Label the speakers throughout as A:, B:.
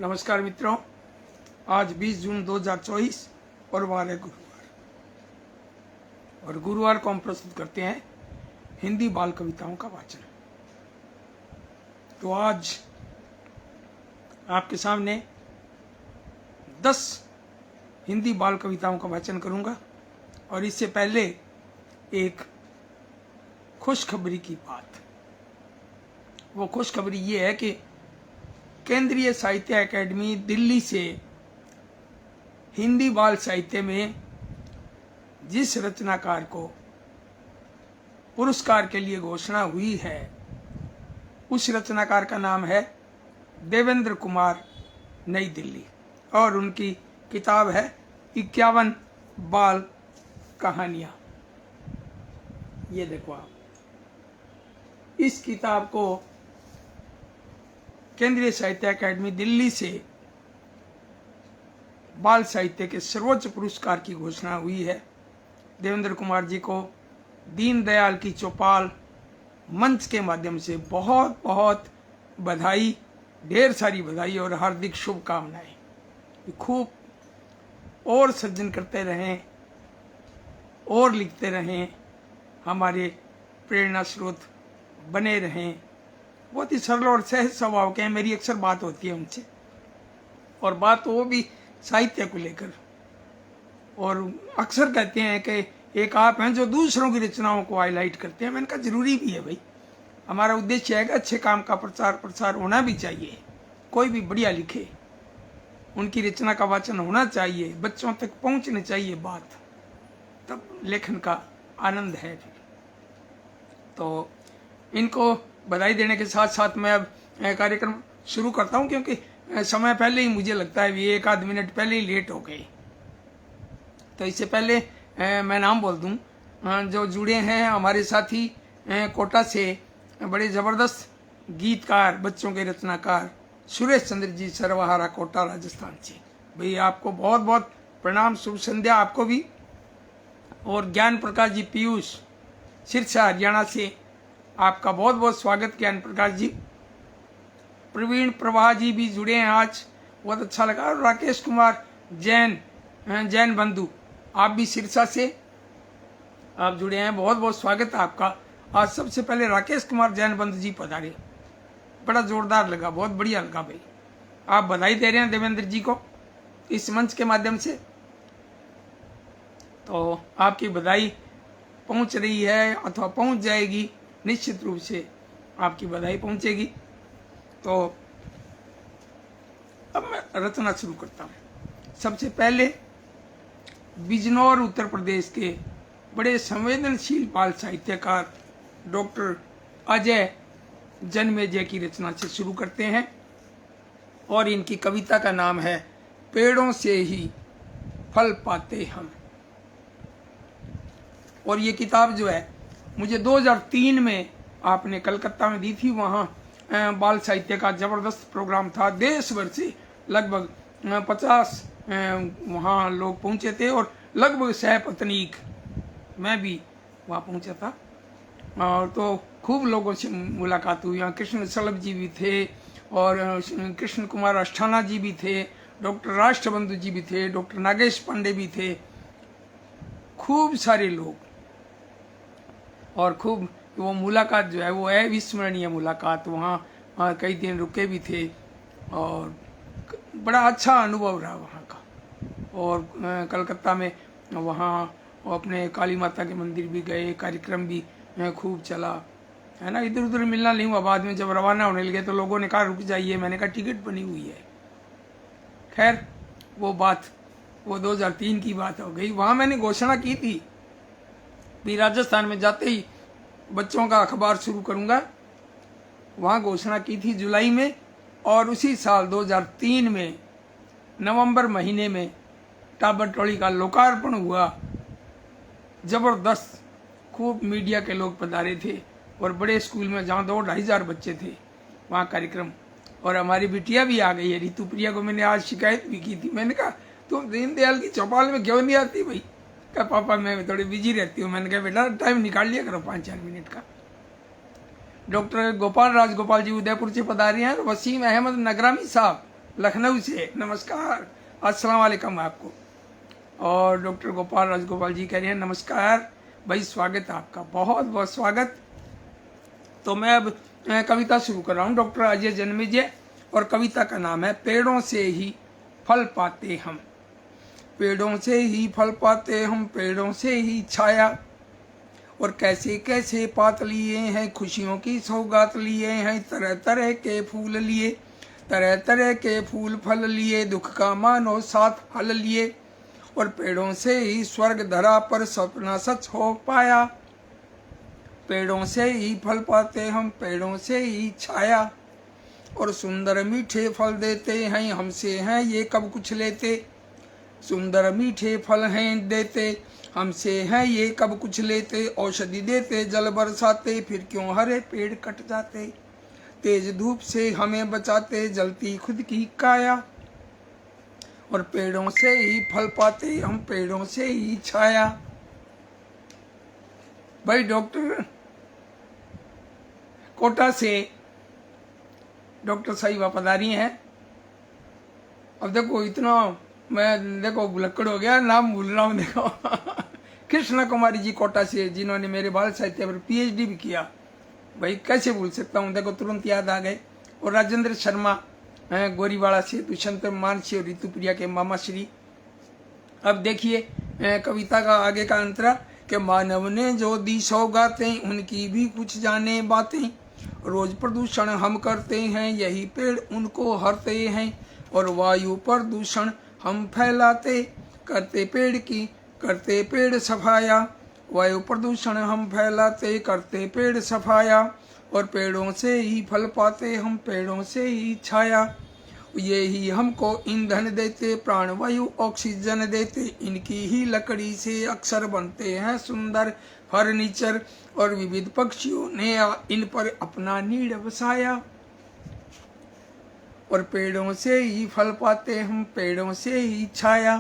A: नमस्कार मित्रों, आज 20 जून 2024 और वार है गुरुवार। और गुरुवार को हम प्रस्तुत करते हैं हिंदी बाल कविताओं का वाचन। तो आज आपके सामने 10 हिंदी बाल कविताओं का वाचन करूंगा। और इससे पहले एक खुशखबरी की बात। वो खुशखबरी ये है कि केंद्रीय साहित्य अकादमी दिल्ली से हिंदी बाल साहित्य में जिस रचनाकार को पुरस्कार के लिए घोषणा हुई है, उस रचनाकार का नाम है देवेंद्र कुमार, नई दिल्ली। और उनकी किताब है 51 बाल कहानियां। ये देखो आप, इस किताब को केंद्रीय साहित्य अकादमी दिल्ली से बाल साहित्य के सर्वोच्च पुरस्कार की घोषणा हुई है। देवेंद्र कुमार जी को दीनदयाल की चौपाल मंच के माध्यम से बहुत बहुत बधाई, ढेर सारी बधाई और हार्दिक शुभकामनाएं। खूब और सृजन करते रहें और लिखते रहें, हमारे प्रेरणा स्रोत बने रहें। बहुत ही सरल और सहज स्वभाव के हैं। मेरी अक्सर बात होती है उनसे, और बात वो भी साहित्य को लेकर। और अक्सर कहते हैं कि एक आप हैं जो दूसरों की रचनाओं को हाईलाइट करते हैं। मैंने कहा जरूरी भी है भाई, हमारा उद्देश्य है कि अच्छे काम का प्रचार होना भी चाहिए। कोई भी बढ़िया लिखे, उनकी रचना का वाचन होना चाहिए, बच्चों तक पहुंचनी चाहिए बात, तब लेखन का आनंद है। तो इनको बधाई देने के साथ साथ मैं अब कार्यक्रम शुरू करता हूं, क्योंकि समय पहले ही मुझे लगता है भी 1 आध मिनट पहले ही लेट हो गए। तो इससे पहले मैं नाम बोल दूं, जो जुड़े हैं हमारे साथी कोटा से बड़े जबरदस्त गीतकार, बच्चों के रचनाकार सुरेश चंद्र जी, सरवाहारा, कोटा, राजस्थान से। भाई आपको बहुत बहुत प्रणाम, शुभ संध्या आपको भी। और ज्ञान प्रकाश जी, पीयूष, सिरसा, हरियाणा से, आपका बहुत बहुत स्वागत ज्ञान प्रकाश जी। प्रवीण प्रभा जी भी जुड़े हैं आज, बहुत अच्छा लगा। और राकेश कुमार जैन बंधु, आप भी सिरसा से आप जुड़े हैं, बहुत बहुत स्वागत है आपका। आज सबसे पहले राकेश कुमार जैन बंधु जी पधारे, बड़ा जोरदार लगा, बहुत बढ़िया लगा भाई। आप बधाई दे रहे हैं देवेंद्र जी को इस मंच के माध्यम से, तो आपकी बधाई पहुंच रही है अथवा पहुंच जाएगी, निश्चित रूप से आपकी बधाई पहुंचेगी। तो अब मैं रचना शुरू करता हूं। सबसे पहले बिजनौर उत्तर प्रदेश के बड़े संवेदनशील बाल साहित्यकार डॉक्टर अजय जन्मेजय की रचना से शुरू करते हैं। और इनकी कविता का नाम है पेड़ों से ही फल पाते हम। और ये किताब जो है मुझे 2003 में आपने कलकत्ता में दी थी। वहाँ बाल साहित्य का जबरदस्त प्रोग्राम था, देश भर से लगभग 50 वहाँ लोग पहुँचे थे, और लगभग सहपत्नीक मैं भी वहाँ पहुँचा था। और तो खूब लोगों से मुलाकात हुई। यहाँ कृष्ण सलभ जी भी थे, और कृष्ण कुमार अष्ठाना जी भी थे, डॉक्टर राष्ट्रबंधु जी भी थे, डॉक्टर नागेश पांडे भी थे, खूब सारे लोग। और खूब वो मुलाकात जो है वो अविस्मरणीय मुलाकात। वहाँ कई दिन रुके भी थे, और बड़ा अच्छा अनुभव रहा वहाँ का। और कलकत्ता में वहाँ अपने काली माता के मंदिर भी गए, कार्यक्रम भी खूब चला, है ना। इधर उधर मिलना नहीं हुआ। बाद में जब रवाना होने लगे तो लोगों ने कहा रुक जाइए, मैंने कहा टिकट बनी हुई है। खैर वो बात, वो 2003 की बात हो गई। वहाँ मैंने घोषणा की थी भी राजस्थान में जाते ही बच्चों का अखबार शुरू करूंगा। वहाँ घोषणा की थी जुलाई में, और उसी साल 2003 में नवंबर महीने में टाबर टोली का लोकार्पण हुआ। जबरदस्त, खूब मीडिया के लोग पधारे थे, और बड़े स्कूल में जहाँ 2-2.5 हजार बच्चे थे वहाँ कार्यक्रम। और हमारी बिटिया भी आ गई है, ऋतु प्रिया को मैंने आज शिकायत भी की थी। मैंने कहा तुम दीनदयाल की चौपाल में क्यों नहीं आती भाई? कहा पापा मैं थोड़ी बिजी रहती हूँ। मैंने कहा बेटा टाइम निकाल लिया करो 5-4 मिनट का। डॉक्टर गोपाल राजगोपाल जी उदयपुर से पधारे हैं, और वसीम अहमद नगरामी साहब लखनऊ से नमस्कार, अस्सलाम वालेकुम आपको। और डॉक्टर गोपाल राजगोपाल जी कह रहे हैं नमस्कार भाई, स्वागत है आपका, बहुत बहुत स्वागत। तो मैं अब कविता शुरू कर रहा हूँ, डॉक्टर अजय जन्मेजय, और कविता का नाम है पेड़ों से ही फल पाते हम। पेड़ों से ही फल पाते हम, पेड़ों से ही छाया, और कैसे कैसे पात लिए हैं, खुशियों की सौगात लिए हैं, तरह तरह के फूल लिए, तरह तरह के फूल फल लिए, दुख का मानो साथ हल लिए, और पेड़ों से ही स्वर्ग धरा पर सपना सच हो पाया। पेड़ों से ही फल पाते हम, पेड़ों से ही छाया, और सुंदर मीठे फल देते हैं, हमसे हैं ये कब कुछ लेते। सुंदर मीठे फल हैं देते, हमसे हैं ये कब कुछ लेते। औषधि देते, जल बरसाते, फिर क्यों हरे पेड़ कट जाते। तेज धूप से हमें बचाते, जलती खुद की काया, और पेड़ों से ही फल पाते हम, पेड़ों से ही छाया। भाई डॉक्टर कोटा से डॉक्टर साहिबा पधारी हैं। अब देखो इतना मैं देखो भुलक्कड़ हो गया, नाम भूल रहा हूँ देखो कृष्णा कुमारी जी कोटा से, जिन्होंने मेरे बाल साहित्य पर पीएचडी भी किया। भाई कैसे भूल सकता हूँ, देखो तुरंत याद आ गए। और राजेंद्र शर्मा गोरीवाड़ा से, दुष्यंत मानसी और ऋतुप्रिया के मामा श्री। अब देखिए कविता का आगे का अंतरा कि मानव ने जो दी सौगातें, उनकी भी कुछ जाने बातें। रोज प्रदूषण हम करते हैं, यही पेड़ उनको हरते हैं, और वायु प्रदूषण हम फैलाते, करते पेड़ की करते पेड़ सफाया। वायु प्रदूषण हम फैलाते, करते पेड़ सफाया, और पेड़ों से ही फल पाते हम, पेड़ों से ही छाया। ये ही हमको ईंधन देते, प्राणवायु ऑक्सीजन देते, इनकी ही लकड़ी से अक्सर बनते हैं सुंदर फर्नीचर, और विविध पक्षियों ने इन पर अपना नीड़ बसाया। और पेड़ों से ही फल पाते हम, पेड़ों से ही छाया,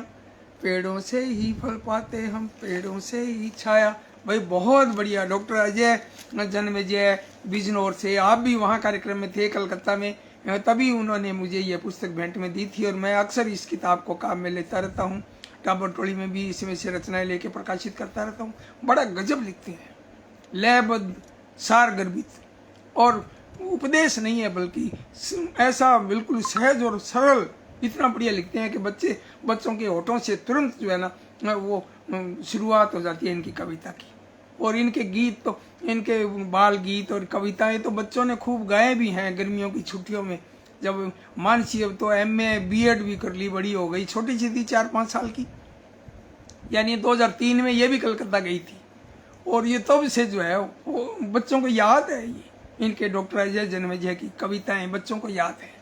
A: पेड़ों से ही फल पाते हम, पेड़ों से ही छाया। भाई बहुत बढ़िया। डॉक्टर अजय जन्मेजय बिजनौर से, आप भी वहाँ कार्यक्रम में थे कलकत्ता में, तभी उन्होंने मुझे ये पुस्तक भेंट में दी थी, और मैं अक्सर इस किताब को काम में लेता रहता हूँ। टाबर टोली में भी इसमें से रचनाएं लेके प्रकाशित करता रहता हूँ। बड़ा गजब लिखते हैं, लयबद्ध, सार गर्भित, और उपदेश नहीं है बल्कि ऐसा बिल्कुल सहज और सरल, इतना बढ़िया लिखते हैं कि बच्चों के होठों से तुरंत जो है ना वो शुरुआत हो जाती है इनकी कविता की। और इनके गीत तो, इनके बाल गीत और कविताएं तो बच्चों ने खूब गाए भी हैं गर्मियों की छुट्टियों में। जब मानसी अब तो एमए बीएड भी कर ली, बड़ी हो गई, छोटी सी थी 4-5 साल की, यानी 2003 में ये भी कलकत्ता गई थी। और ये तब से जो है वो बच्चों को याद है, ये इनके डॉक्टर अजय जन्मेजय की कविताएं बच्चों को याद है।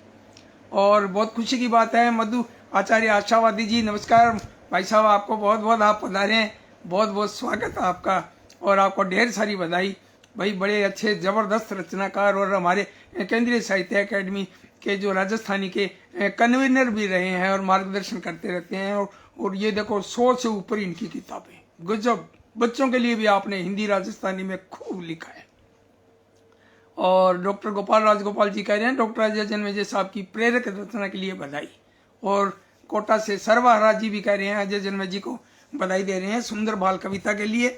A: और बहुत खुशी की बात है, मधु आचार्य आशावादी जी नमस्कार भाई साहब, आपको बहुत बहुत, आप पधारे हैं, बहुत बहुत स्वागत है आपका, और आपको ढेर सारी बधाई। भाई बड़े अच्छे जबरदस्त रचनाकार, और हमारे केंद्रीय साहित्य अकेडमी के जो राजस्थानी के कन्वीनर भी रहे हैं और मार्गदर्शन करते रहते हैं। और ये देखो 100 से ऊपर इनकी किताबें, गजब। बच्चों के लिए भी आपने हिंदी राजस्थानी में खूब लिखा है। और डॉक्टर गोपाल राजगोपाल जी कह रहे हैं डॉक्टर अजय जन्मेजय साहब की प्रेरक रचना के लिए बधाई। और कोटा से सर्वहरा जी भी कह रहे हैं अजय जन्मेजय जी को बधाई दे रहे हैं सुंदर बाल कविता के लिए।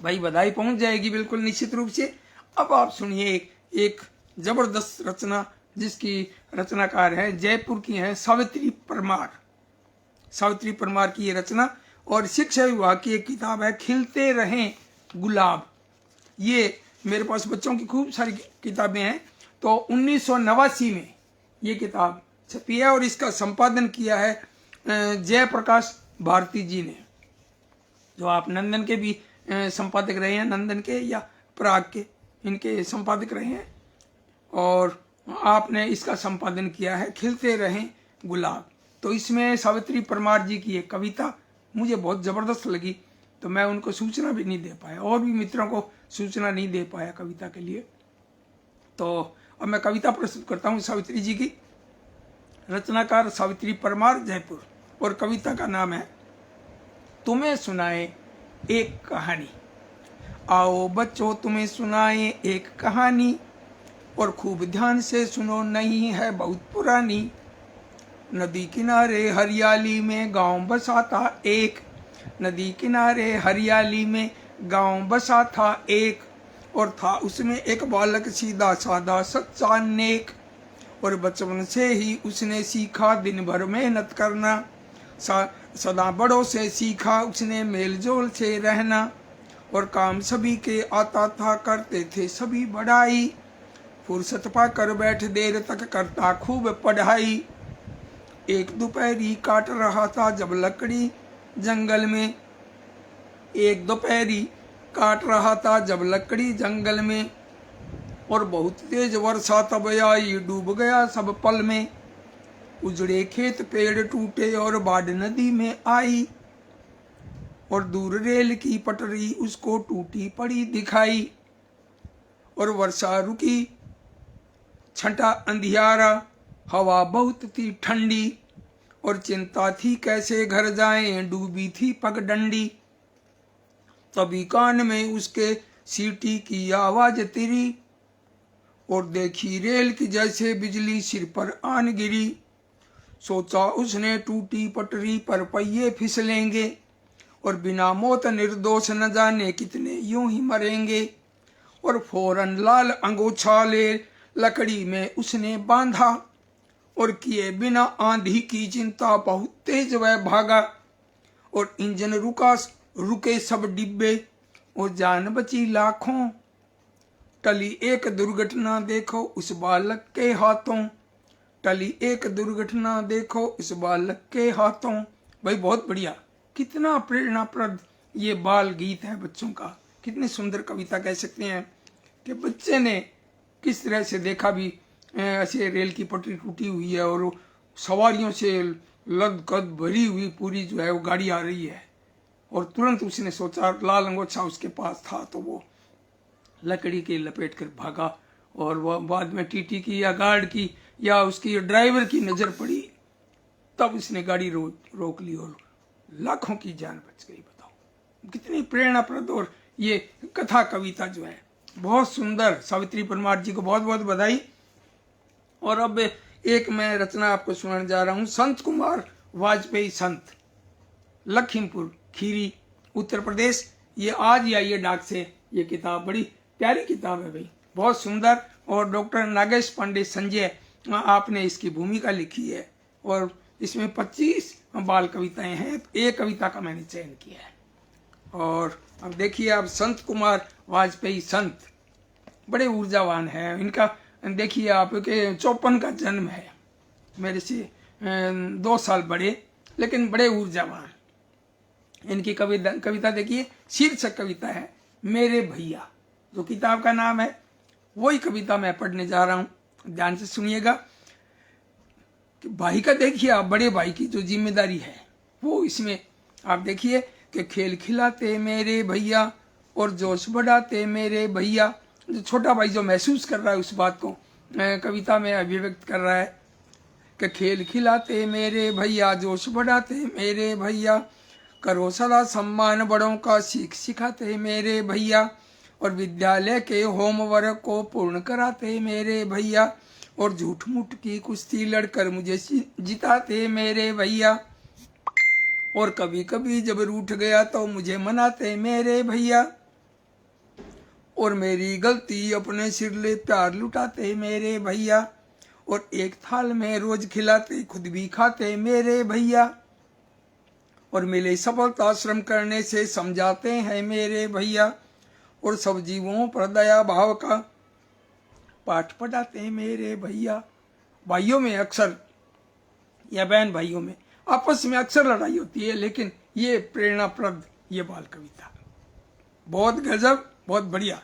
A: भाई बधाई पहुंच जाएगी बिल्कुल निश्चित रूप से। अब आप सुनिए एक जबरदस्त रचना, जिसकी रचनाकार है जयपुर की है सावित्री परमार। सावित्री परमार की ये रचना, और शिक्षा विभाग की एक किताब है खिलते रहें गुलाब। ये मेरे पास बच्चों की खूब सारी किताबें हैं। तो 1989 में ये किताब छपी है, और इसका संपादन किया है जयप्रकाश भारती जी ने, जो आप नंदन के भी संपादक रहे हैं, नंदन के या पराग के, इनके संपादक रहे हैं। और आपने इसका संपादन किया है खिलते रहें गुलाब। तो इसमें सावित्री परमार जी की एक कविता मुझे बहुत जबरदस्त लगी, तो मैं उनको सूचना भी नहीं दे पाया, और भी मित्रों को सूचना नहीं दे पाया कविता के लिए। तो अब मैं कविता प्रस्तुत करता हूँ सावित्री जी की। रचनाकार सावित्री परमार जयपुर, और कविता का नाम है तुम्हें सुनाए एक कहानी। आओ बच्चों तुम्हें सुनाए एक कहानी, और खूब ध्यान से सुनो, नहीं है बहुत पुरानी। नदी किनारे हरियाली में गांव बसा था एक, नदी किनारे हरियाली में गांव बसा था एक, और था उसमें एक बालक सीधा साधा सच्चा नेक, और बचपन से ही उसने सीखा दिन भर मेहनत करना, सदा बड़ों से सीखा उसने मेलजोल से रहना, और काम सभी के आता था करते थे सभी बड़ाई, फुर्सत पाकर बैठ देर तक करता खूब पढ़ाई। एक दोपहरी काट रहा था जब लकड़ी जंगल में, एक दोपहरी काट रहा था जब लकड़ी जंगल में, और बहुत तेज वर्षा तब आई डूब गया सब पल में, उजड़े खेत पेड़ टूटे और बाढ़ नदी में आई, और दूर रेल की पटरी उसको टूटी पड़ी दिखाई, और वर्षा रुकी छटा अंधियारा, हवा बहुत थी ठंडी, और चिंता थी कैसे घर जाएं डूबी थी पगडंडी, तभी कान में उसके सीटी की आवाज तिरी, और देखी रेल की जैसे बिजली सिर पर आन गिरी, सोचा उसने टूटी पटरी पर पहिए फिसलेंगे, और बिना मौत निर्दोष न जाने कितने यूं ही मरेंगे, और फौरन लाल अंगोछा ले लकड़ी में उसने बांधा, और किए बिना आंधी की चिंता बहुत तेज वह भागा, और इंजन रुके सब डिब्बे, और जान बची लाखों, टली एक दुर्घटना देखो उस बालक के हाथों, टली एक दुर्घटना देखो उस बालक के हाथों। भाई बहुत बढ़िया, कितना प्रेरणाप्रद ये बाल गीत है बच्चों का, कितनी सुंदर कविता कह सकते हैं कि बच्चे ने किस तरह से देखा भी ऐसे रेल की पटरी टूटी हुई है और सवारियों से लदकद भरी हुई पूरी जो है वो गाड़ी आ रही है, और तुरंत उसने सोचा, लाल अंगोछा उसके पास था तो वो लकड़ी के लपेट कर भागा, और वह बाद में टीटी की या गार्ड की या उसकी ड्राइवर की नजर पड़ी, तब उसने गाड़ी रोक ली और लाखों की जान बच गई। बताओ कितनी प्रेरणाप्रद, और ये कथा कविता जो है बहुत सुंदर। सावित्री परमार जी को बहुत बहुत बधाई। और अब एक मैं रचना आपको सुनाने जा रहा हूं, संत कुमार वाजपेयी संत, लखीमपुर खीरी उत्तर प्रदेश। ये आज ही आई है डाक से, ये किताब बड़ी प्यारी किताब है भाई, बहुत सुंदर। और डॉक्टर नागेश पांडे संजय आपने इसकी भूमिका लिखी है, और इसमें 25 बाल कविताएं हैं, एक कविता का मैंने चयन किया है। और अब देखिए आप, संत कुमार वाजपेयी संत बड़े ऊर्जावान हैं। इनका देखिए आप के 54 का जन्म है, मेरे से 2 साल बड़े, लेकिन बड़े ऊर्जावान। इनकी कविता देखिए, शीर्षक कविता है मेरे भैया, जो किताब का नाम है, वही कविता मैं पढ़ने जा रहा हूं, ध्यान से सुनिएगा। कि भाई का देखिए आप, बड़े भाई की जो जिम्मेदारी है वो इसमें आप देखिए कि खेल खिलाते मेरे भैया और जोश बढ़ाते मेरे भैया। जो छोटा भाई जो महसूस कर रहा है उस बात को कविता में अभिव्यक्त कर रहा है कि खेल खिलाते मेरे भैया, जोश बढ़ाते मेरे भैया, करो सदा सम्मान बड़ों का, सीख सिखाते मेरे भैया, और विद्यालय के होमवर्क को पूर्ण कराते मेरे भैया, और झूठ मूठ की कुश्ती लड़कर मुझे जिताते मेरे भैया, और कभी कभी जब रूठ गया तो मुझे मनाते मेरे भैया, और मेरी गलती अपने सिर ले प्यार लुटाते मेरे भैया, और एक थाल में रोज खिलाते खुद भी खाते मेरे भैया, और मिले सफलता श्रम करने से समझाते हैं मेरे भैया, और सब जीवों पर दया भाव का पाठ पढ़ाते मेरे भैया। भाइयों में अक्सर या बहन भाइयों में आपस में अक्सर लड़ाई होती है, लेकिन ये प्रेरणाप्रद ये बाल कविता बहुत गजब, बहुत बढ़िया,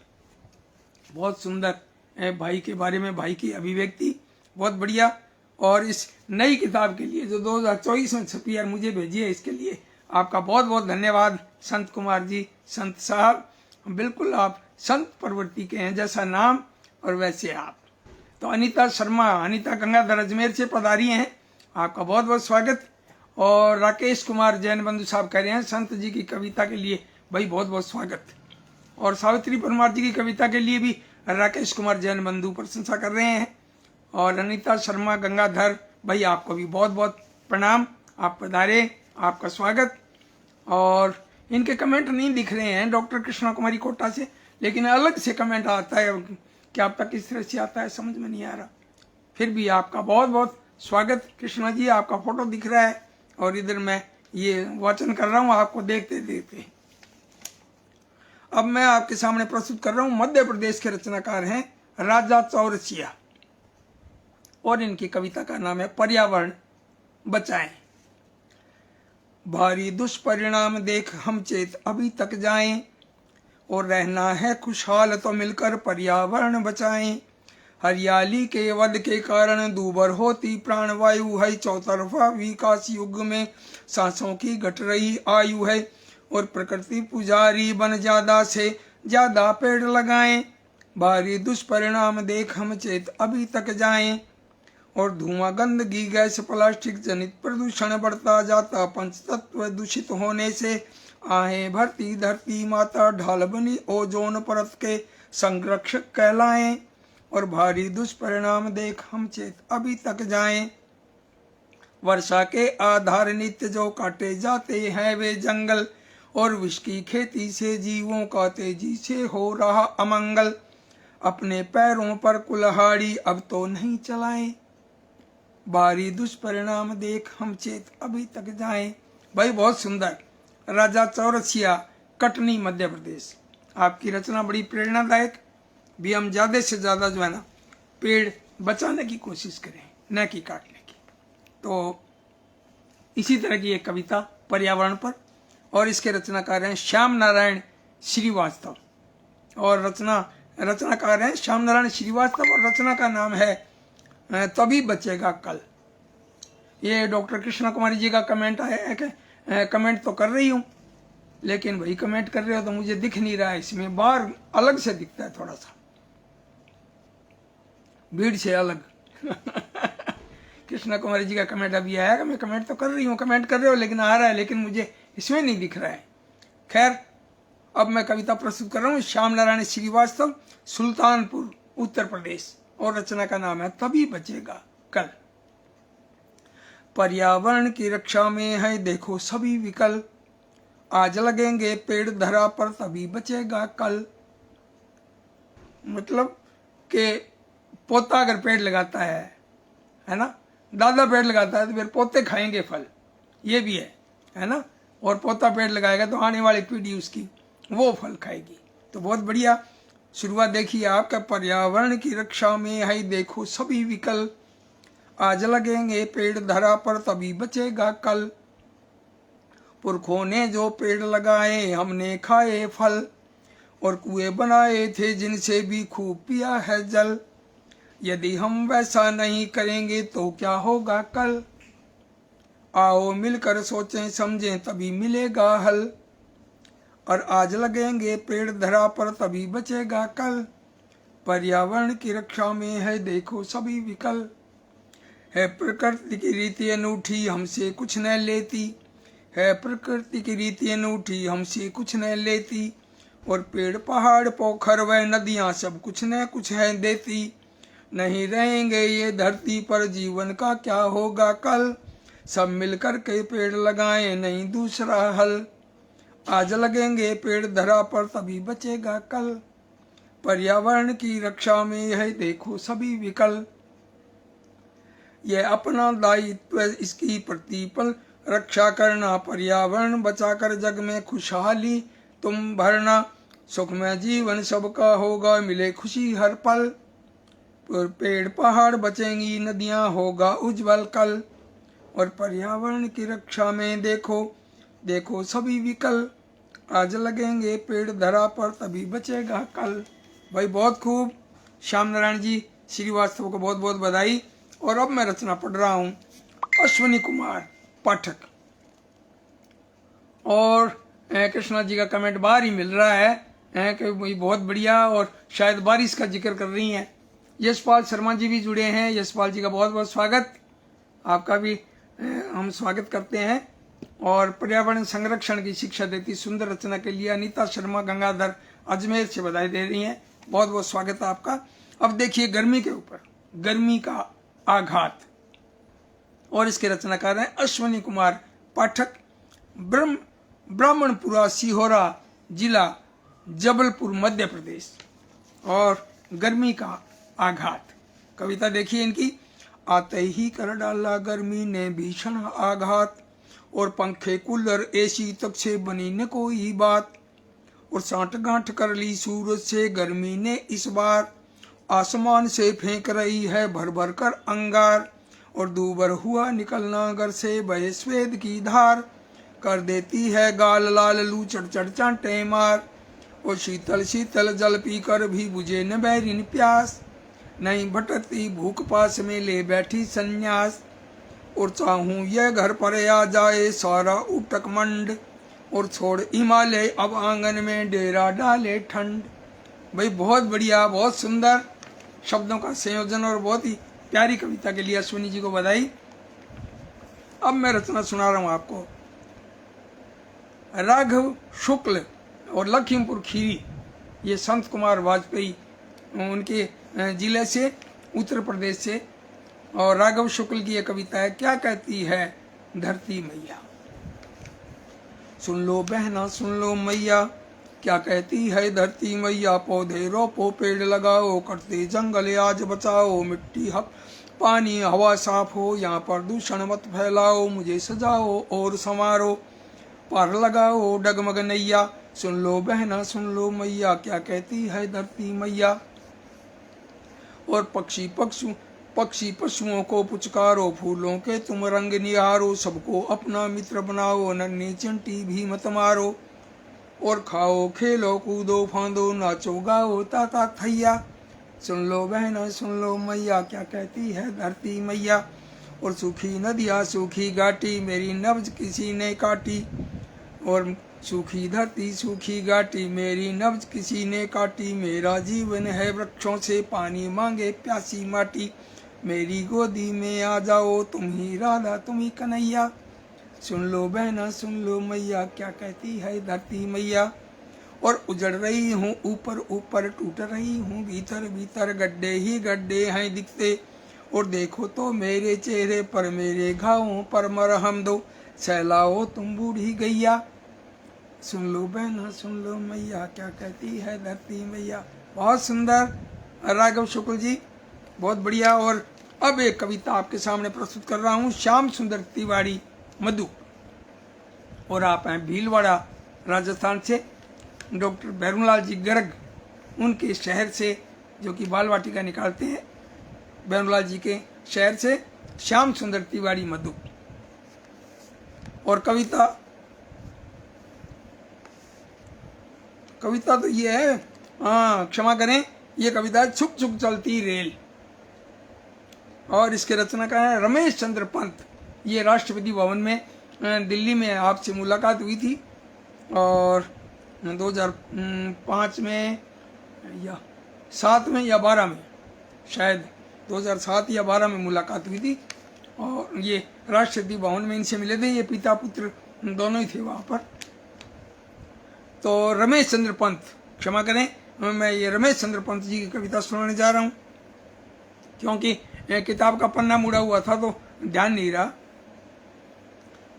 A: बहुत सुंदर भाई के बारे में, भाई की अभिव्यक्ति बहुत बढ़िया। और इस नई किताब के लिए जो 2024 में छपी है, मुझे भेजी है, इसके लिए आपका बहुत बहुत धन्यवाद संत कुमार जी, संत साहब। बिल्कुल आप संत प्रवृत्ति के हैं, जैसा नाम और वैसे आप। तो अनीता शर्मा, अनीता गंगाधर अजमेर से पधारी हैं, आपका बहुत बहुत स्वागत। और राकेश कुमार जैन बंधु साहब कह रहे हैं संत जी की कविता के लिए भाई बहुत बहुत स्वागत। और सावित्री परमार जी की कविता के लिए भी राकेश कुमार जैन बंधु प्रशंसा कर रहे हैं। और अनीता शर्मा गंगाधर भाई आपको भी बहुत बहुत प्रणाम, आप पधारे, आपका स्वागत। और इनके कमेंट नहीं दिख रहे हैं डॉक्टर कृष्णा कुमारी कोटा से, लेकिन अलग से कमेंट आता है, क्या आप तक किस तरह से आता है समझ में नहीं आ रहा। फिर भी आपका बहुत बहुत स्वागत कृष्णा जी, आपका फोटो दिख रहा है और इधर मैं ये वाचन कर रहा हूँ आपको देखते देखते। अब मैं आपके सामने प्रस्तुत कर रहा हूँ मध्य प्रदेश के रचनाकार हैं राजा चौरसिया, और इनकी कविता का नाम है पर्यावरण बचाएं। भारी दुष्परिणाम देख हम चेत अभी तक जाएं, और रहना है खुशहाल तो मिलकर पर्यावरण बचाएं। हरियाली के वध के कारण दूबर होती प्राणवायु है, चौतरफा विकास युग में सांसों की घट रही आयु है। और प्रकृति पुजारी बन ज्यादा से ज्यादा पेड़ लगाएं, भारी दुष्परिणाम देख हम चेत अभी तक जाएं। और धुआं, गंदगी, गैस, प्लास्टिक जनित प्रदूषण बढ़ता जाता, पंचतत्व दूषित होने से आहें भरती धरती माता, ढाल बनी ओजोन परत के संरक्षक कहलाएं। और भारी दुष्परिणाम देख हम चेत अभी तक जाएं। वर्षा के आधार नित्य जो काटे जाते हैं वे जंगल, और विष की खेती से जीवों का तेजी से हो रहा अमंगल। अपने पैरों पर कुल्हाड़ी अब तो नहीं चलाएं, भारी दुष्परिणाम देख हम चेत अभी तक जाएं। भाई बहुत सुंदर, राजा चौरसिया, कटनी मध्य प्रदेश। आपकी रचना बड़ी प्रेरणादायक भी। हम ज्यादा से ज्यादा जो है ना पेड़ बचाने की कोशिश करें, न कि काटने की। तो इसी तरह की एक कविता पर्यावरण पर, और इसके रचनाकार हैं श्याम नारायण श्रीवास्तव, और रचनाकार हैं श्याम नारायण श्रीवास्तव, और रचना का नाम है तभी बचेगा कल। ये डॉक्टर कृष्णा कुमारी जी का कमेंट है, कमेंट तो कर रही हूँ, लेकिन वही कमेंट कर रहे हो तो मुझे दिख नहीं रहा है, इसमें बाहर अलग से दिखता है, थोड़ा सा भीड़ से अलग। कृष्णा कुमारी जी का कमेंट अभी आया, मैं कमेंट तो कर रही हूँ, कमेंट कर रहे हो लेकिन आ रहा है, लेकिन मुझे इसमें नहीं दिख रहा है। खैर, अब मैं कविता प्रस्तुत कर रहा हूँ श्याम नारायण श्रीवास्तव, सुल्तानपुर उत्तर प्रदेश, और रचना का नाम है तभी बचेगा कल। पर्यावरण की रक्षा में है देखो सभी विकल्प, आज लगेंगे पेड़ धरा पर तभी बचेगा कल। मतलब कि पोता अगर पेड़ लगाता है ना, दादा पेड़ लगाता है तो फिर पोते खाएंगे फल, ये भी है ना। और पोता पेड़ लगाएगा तो आने वाली पीढ़ी उसकी वो फल खाएगी। तो बहुत बढ़िया शुरुआत देखिए आपका, पर्यावरण की रक्षा में है देखो सभी विकल्प, आज लगेंगे पेड़ धरा पर तभी बचेगा कल। पुरखों ने जो पेड़ लगाए हमने खाए फल, और कुएं बनाए थे जिनसे भी खूब पिया है जल। यदि हम वैसा नहीं करेंगे तो क्या होगा कल, आओ मिलकर सोचें समझें तभी मिलेगा हल। और आज लगेंगे पेड़ धरा पर तभी बचेगा कल, पर्यावरण की रक्षा में है देखो सभी विकल्प। है प्रकृति की रीति अनूठी हमसे कुछ न लेती, है प्रकृति की रीति अनूठी हमसे कुछ न लेती। और पेड़ पहाड़ पोखर व नदियां सब कुछ न कुछ है देती। नहीं रहेंगे ये धरती पर जीवन का क्या होगा कल, सब मिलकर के पेड़ लगाएं नहीं दूसरा हल। आज लगेंगे पेड़ धरा पर तभी बचेगा कल, पर्यावरण की रक्षा में है देखो सभी विकल्प। यह अपना दायित्व इसकी प्रतिपल रक्षा करना, पर्यावरण बचाकर जग में खुशहाली तुम भरना। सुखमय जीवन सबका होगा मिले खुशी हर पल, पेड़ पहाड़ बचेंगी नदियां होगा उज्जवल कल। और पर्यावरण की रक्षा में देखो सभी विकल्प, आज लगेंगे पेड़ धरा पर तभी बचेगा कल। भाई बहुत खूब, श्याम नारायण जी श्रीवास्तव को बहुत बहुत बधाई। और अब मैं रचना पढ़ रहा हूँ अश्विनी कुमार पाठक, और कृष्णा जी का कमेंट बाहर ही मिल रहा है कि बहुत बढ़िया, और शायद बारिश का जिक्र कर रही हैं। यशपाल शर्मा जी भी जुड़े हैं, यशपाल जी का बहुत बहुत स्वागत, आपका भी हम स्वागत करते हैं। और पर्यावरण संरक्षण की शिक्षा देती सुंदर रचना के लिए अनीता शर्मा गंगाधर अजमेर से बधाई दे रही हैं, बहुत बहुत स्वागत है आपका। अब देखिए गर्मी के ऊपर, गर्मी का आघात। और इसके रचनाकार हैं अश्विनी कुमार पाठक, ब्राह्मणपुरा सिहोरा जिला जबलपुर मध्य प्रदेश। और गर्मी का आघात, कविता देखिए इनकी। आते ही कर डाला गर्मी ने भीषण आघात, और पंखे कूलर एसी तक से बनी न कोई बात, और साठ गांठ कर ली सूरज से गर्मी ने इस बार, आसमान से फेंक रही है भर भर कर अंगार, और दूबर हुआ निकलना घर से बहे स्वेद की धार, कर देती है गाल लाल लू चढ़ चढ़ चांटे मार, और शीतल शीतल जल पीकर भी बुझे न बैरिन प्यास, नहीं भटकती भूख पास में ले बैठी संन्यास, और चाहूं यह घर पर आ जाए सारा उटक मंड, और छोड़ हिमालय अब आंगन में डेरा डाले ठंड। भाई बहुत बढ़िया, बहुत सुंदर शब्दों का संयोजन और बहुत ही प्यारी कविता के लिए अश्विनी जी को बधाई। अब मैं रचना सुना रहा हूं आपको। राघव शुक्ल और लखीमपुर खीरी, ये संत कुमार वाजपेयी उनके जिले से, उत्तर प्रदेश से। और राघव शुक्ल की ये कविता है, क्या कहती है धरती मैया। सुन लो बहना सुन लो मैया, क्या कहती है धरती मैया, पौधे रोपो पेड़ लगाओ, कटते जंगल आज बचाओ, मिट्टी पानी हवा साफ हो, यहाँ प्रदूषण मत फैलाओ, मुझे सजाओ और संवारो, पार लगाओ डगमग नैया। सुन लो बहना सुन लो मैया, क्या कहती है धरती मैया। और पक्षी पशुओं को पुचकारो, फूलों के तुम रंग निहारो, सबको अपना मित्र बनाओ, नन्ही चिंटी भी मत मारो, और खाओ खेलो कूदो फांदो, नाचो गाओ ताता थैया। सुन लो बहना सुन लो मैया, क्या कहती है धरती मैया। और सूखी नदियाँ सूखी घाटी, मेरी नब्ज किसी ने काटी, और सूखी धरती सूखी घाटी, मेरी नब्ज किसी ने काटी, मेरा जीवन है वृक्षों से पानी मांगे प्यासी माटी, मेरी गोदी में आ जाओ तुम ही राधा तुम ही कन्हैया। सुन लो बहना सुन लो मैया, क्या कहती है धरती मैया। और उजड़ रही हूँ ऊपर ऊपर, टूट रही हूँ भीतर भीतर, गड्ढे ही गड्ढे हैं दिखते, और देखो तो मेरे चेहरे पर, मेरे घावों पर मरहम दो, सहलाओ तुम बूढ़ी गैया। सुन लो बहना सुन लो मैया, क्या कहती है धरती मैया। बहुत सुंदर राघव शुक्ल जी, बहुत बढ़िया। और अब एक कविता आपके सामने प्रस्तुत कर रहा हूँ, श्याम सुंदर तिवारी मधु, और आप हैं भीलवाड़ा राजस्थान से। डॉक्टर भैरूलाल जी गर्ग उनके शहर से, जो कि बाल वाटिका निकालते हैं, भैरूलाल जी के शहर से श्याम सुंदर तिवारी मधु। और कविता तो ये है, हाँ क्षमा करें, ये कविता है छुक छुक चलती रेल, और इसके रचना का है रमेश चंद्र पंत। ये राष्ट्रपति भवन में दिल्ली में आपसे मुलाकात हुई थी, और 2005 में या 7 में या 12 में, शायद 2007 या 12 में मुलाकात हुई थी, और ये राष्ट्रपति भवन में इनसे मिले थे। ये पिता पुत्र दोनों ही थे वहाँ पर। तो रमेश चंद्र पंत, क्षमा करें, मैं ये रमेश चंद्र पंत जी की कविता सुनाने जा रहा हूँ, क्योंकि किताब का पन्ना मुड़ा हुआ था तो ध्यान नहीं रहा।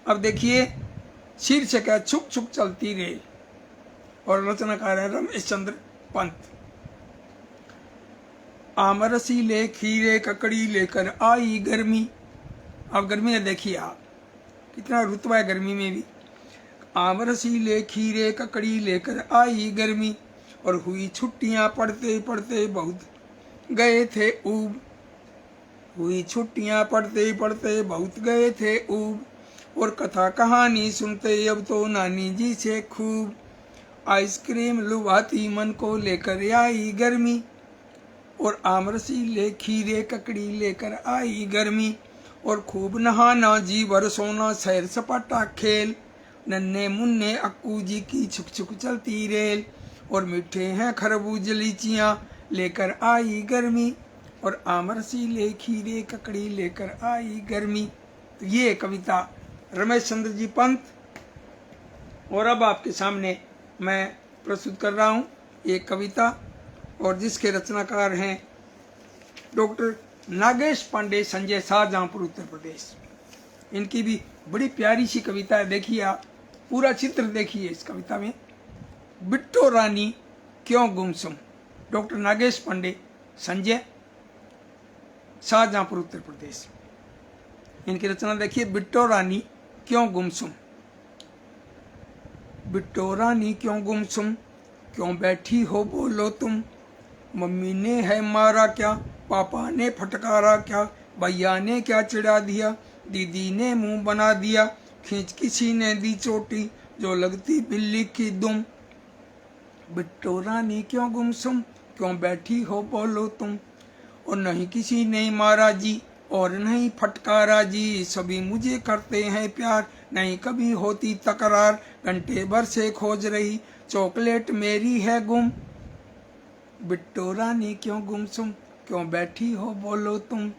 A: अब देखिए, शीर्षक है छुक छुक चलती रेल, और रचनाकार है रमेश चंद्र पंत। आम रसीले खीरे ककड़ी लेकर आई गर्मी। अब गर्मी है, देखिए आप कितना रुतबा है गर्मी में भी। आम रसीले खीरे ककड़ी लेकर आई गर्मी, और हुई छुट्टियां पढ़ते पढ़ते बहुत गए थे ऊब। हुई छुट्टियां पढ़ते पढ़ते बहुत गए थे ऊब, और कथा कहानी सुनते अब तो नानी जी से खूब। आइसक्रीम लुभाती मन को लेकर आई गर्मी, और आम रसीले खीरे ककड़ी लेकर आई गर्मी, और खूब नहाना जी भर सोना सैर सपाटा खेल। नन्हे मुन्ने अक्कू जी की छुक छुक चलती रेल, और मीठे हैं खरबूज लीचियाँ लेकर आई गर्मी, और आम रसीले खीरे ककड़ी लेकर आई गर्मी। तो ये कविता रमेश चंद्र जी पंत। और अब आपके सामने मैं प्रस्तुत कर रहा हूँ एक कविता, और जिसके रचनाकार हैं डॉक्टर नागेश पांडे, संजय, शाहजहांपुर, उत्तर प्रदेश। इनकी भी बड़ी प्यारी सी कविता है, देखिए आप पूरा चित्र देखिए इस कविता में। बिट्टो रानी क्यों गुमसुम, डॉक्टर नागेश पांडे, संजय, शाहजहांपुर, उत्तर प्रदेश। इनकी रचना देखिए, बिट्टो रानी क्यों गुमसुम। बिट्टो रानी क्यों गुमसुम, क्यों बैठी हो बोलो तुम, मम्मी ने है मारा क्या, पापा ने फटकारा क्या, भैया ने क्या चिढ़ा दिया, दीदी ने मुंह बना दिया, खींच किसी ने दी चोटी जो लगती बिल्ली की दुम। बिट्टो रानी क्यों गुमसुम, क्यों बैठी हो बोलो तुम, और नहीं किसी ने मारा जी और नहीं फटकारा जी, सभी मुझे करते हैं प्यार, नहीं कभी होती तकरार, घंटे भर से खोज रही चॉकलेट मेरी है गुम। बिट्टो रानी क्यों गुमसुम, क्यों बैठी हो बोलो तुम,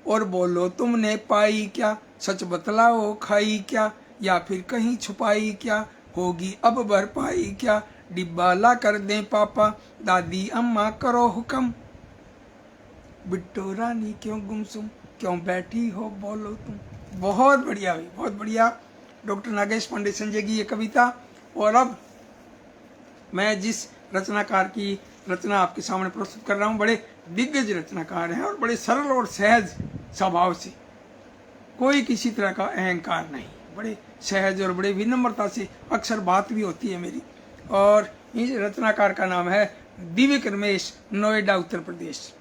A: और बोलो तुमने पाई क्या, सच बतलाओ खाई क्या, या फिर कहीं छुपाई क्या, होगी अब भरपाई क्या, डिब्बा ला कर दें पापा, दादी अम्मा करो हुक्म। बिट्टो रानी क्यों गुमसुम, क्यों बैठी हो बोलो तुम। बहुत बढ़िया भाई, बहुत बढ़िया डॉक्टर नागेश पांडे संजय की ये कविता। और अब मैं जिस रचनाकार की रचना आपके सामने प्रस्तुत कर रहा हूँ, बड़े दिग्गज रचनाकार हैं और बड़े सरल और सहज स्वभाव से, कोई किसी तरह का अहंकार नहीं, बड़े सहज और बड़े विनम्रता से अक्सर बात भी होती है मेरी। और इस रचनाकार का नाम है दिव्य रमेश, नोएडा, उत्तर प्रदेश।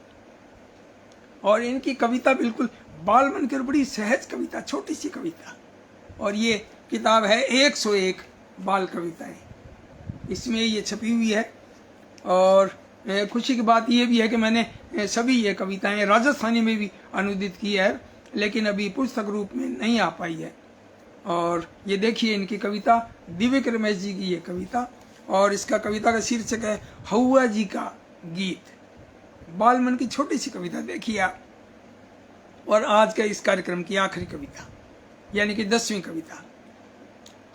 A: और इनकी कविता बिल्कुल बाल मन की, बड़ी सहज कविता, छोटी सी कविता। और ये किताब है 101 बाल कविताएं, इसमें ये छपी हुई है। और खुशी की बात ये भी है कि मैंने सभी ये कविताएं राजस्थानी में भी अनुदित की है, लेकिन अभी पुस्तक रूप में नहीं आ पाई है। और ये देखिए इनकी कविता, दिव्य रमेश जी की ये कविता, और इसका कविता का शीर्षक है हौवा जी का गीत। बाल मन की छोटी सी कविता देखिए आप। और आज का इस कार्यक्रम की आखिरी कविता, यानी कि 10वीं कविता,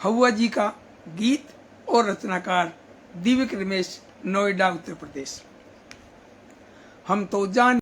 A: हौवा जी का गीत, और रचनाकार दिव्य रमेश, नोएडा, उत्तर प्रदेश। हम तो जान